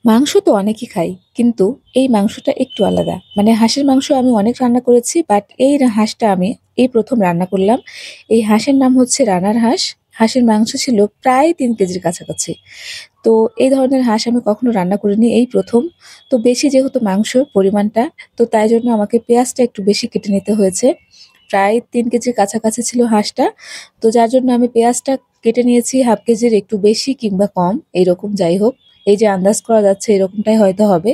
মাংস তো অনেকই খাই। কিন্তু এই মাংসটা একটু আলাদা। মানে হাঁসের মাংস আমি অনেক রান্না করেছি, বাট এই হাঁসটা আমি এই ১ম রান্না করলাম। এই হাঁসের নাম হচ্ছে রানার হাঁস। হাঁসের মাংস ছিল প্রায় ৩ কেজির কাছাকাছি। তো এই ধরনের হাঁস আমি কখনো রান্না করিনি, এই ১ম। তো বেশি যেহেতু মাংসর পরিমাণটা, তো তাই জন্য আমাকে পেঁয়াজটা একটু বেশি কেটে নিতে হয়েছে। প্রায় ৩ কেজির কাছাকাছি ছিল হাঁসটা। তো যার জন্য আমি পেঁয়াজটা কেটে নিয়েছি ১/২ কেজির একটু বেশি কিংবা কম, এইরকম যাই হোক। এই যে আন্দাজ করা যাচ্ছে এরকমটাই হয়তো হবে।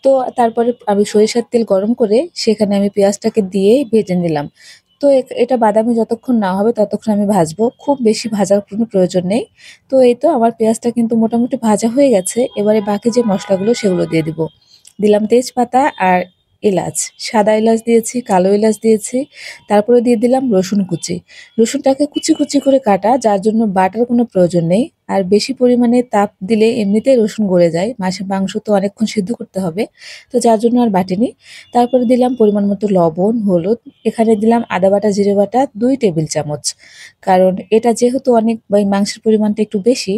তো তারপরে আমি সরিষার তেল গরম করে সেখানে আমি পেঁয়াজটাকে দিয়ে ভেজে নিলাম। তো এটা বাদামি যতক্ষণ না হবে ততক্ষণ আমি ভাজবো। খুব বেশি ভাজার কোনো প্রয়োজন নেই। তো এই তো আমার পেঁয়াজটা কিন্তু মোটামুটি ভাজা হয়ে গেছে। এবারে বাকি যে মসলাগুলো সেগুলো দিয়ে দিব। দিলাম তেজপাতা আর এলাচ। সাদা এলাচ দিয়েছি, কালো এলাচ দিয়েছি। তারপরে দিয়ে দিলাম রসুন কুচি। রসুনটাকে কুচি, কুচি করে কাটা, যার জন্য বাটার কোনো প্রয়োজন নেই। আর বেশি পরিমাণে তাপ দিলে এমনিতেই রসুন গলে যায়। মাছের মাংস তো অনেকক্ষণ সিদ্ধ করতে হবে। তো যার জন্য আর বাটিনি। তারপরে দিলাম পরিমাণ মতো লবণ, হলুদ। এখানে দিলাম আদা বাটা, জিরে বাটা ২ টেবিল চামচ। কারণ এটা যেহেতু অনেক মাংসের পরিমাণটা একটু বেশি,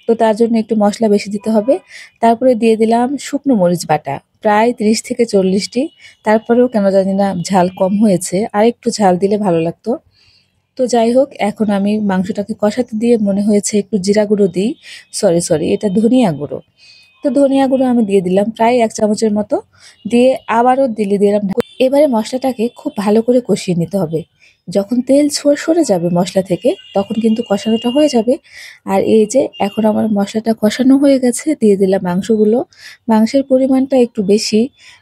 তো তার জন্য একটু মসলা বেশি দিতে হবে। তারপরে দিয়ে দিলাম শুকনো মরিচ বাটা। প্রায় ৩০ থেকে ৪০ টি। তারপরেও কেন জানি না ঝাল কম হয়েছে। আরেকটু ঝাল দিলে ভালো লাগতো। তো যাই হোক, এখন আমি মাংসটাকে কষাতে দিয়ে মনে হয়েছে একটু জিরা গুঁড়ো দিই। সরি, এটা ধনিয়া গুঁড়ো। তো ধনিয়া গুঁড়ো আমি দিয়ে দিলাম প্রায় ১ চামচের মতো। দিয়ে আবারও দিলাম। এবারে মসলাটাকে খুব ভালো করে কষিয়ে নিতে হবে। যখন তেল সরে যাবে মসলা থেকে, তখন কিন্তু কষানোটা হয়ে যাবে। আর এই যে এখন আমার মসলাটা কষানো হয়ে গেছে, দিয়ে দিলাম মাংসগুলো। মাংসের পরিমাণটা একটু বেশি,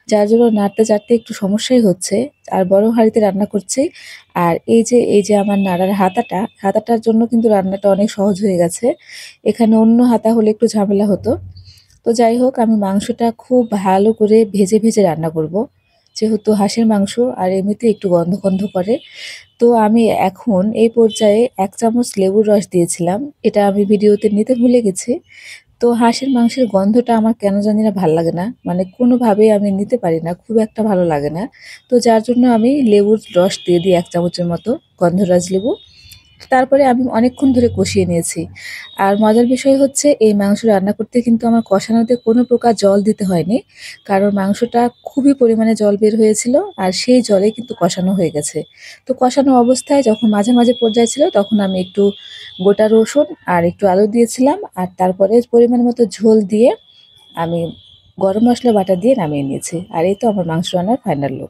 যার জন্য নাড়তে-চাড়তে একটু সমস্যাই হচ্ছে। আর বড় হাঁড়িতে রান্না করছি। আর এই যে আমার নাড়ার হাতাটার জন্য কিন্তু রান্নাটা অনেক সহজ হয়ে গেছে। এখানে অন্য হাতা হলে একটু ঝামেলা হতো। তো যাই হোক, আমি মাংসটা খুব ভালো করে ভেজে রান্না করব। যেহেতু হাঁসের মাংস আর এমনিতে একটু গন্ধ করে। তো আমি এখন এই পর্যায়ে ১ চামচ লেবুর রস দিয়েছিলাম। এটা আমি ভিডিওতে নিতে ভুলে গেছি। তো হাঁসের মাংসের গন্ধটা আমার কেন জানি না ভাল লাগে না। মানে কোনোভাবেই আমি নিতে পারি না। খুব একটা ভালো লাগে না। তো যার জন্য আমি লেবুর রস দিয়ে দিই ১ চামচের মতো, গন্ধরাজ লেবু। তারপরে আমি অনেকক্ষণ ধরে কষিয়ে নিয়েছি। আর মজার বিষয় হচ্ছে এই মাংস রান্না করতে কিন্তু আমার কষানোতে কোনো প্রকার জল দিতে হয়নি। কারণ মাংসটা খুবই পরিমাণে জল বের হয়েছিল আর সেই জলে কিন্তু কষানো হয়ে গেছে। তো কষানো অবস্থায় যখন মাঝামাঝি পর্যায়ে ছিল তখন আমি একটু গোটা রসুন আর একটু আলু দিয়েছিলাম। আর তারপরে পরিমাণ মতো ঝোল দিয়ে আমি গরম মসলা বাটা দিয়ে নামিয়ে নিয়েছি। আর এই তো আমার মাংস রান্নার ফাইনাল লুক।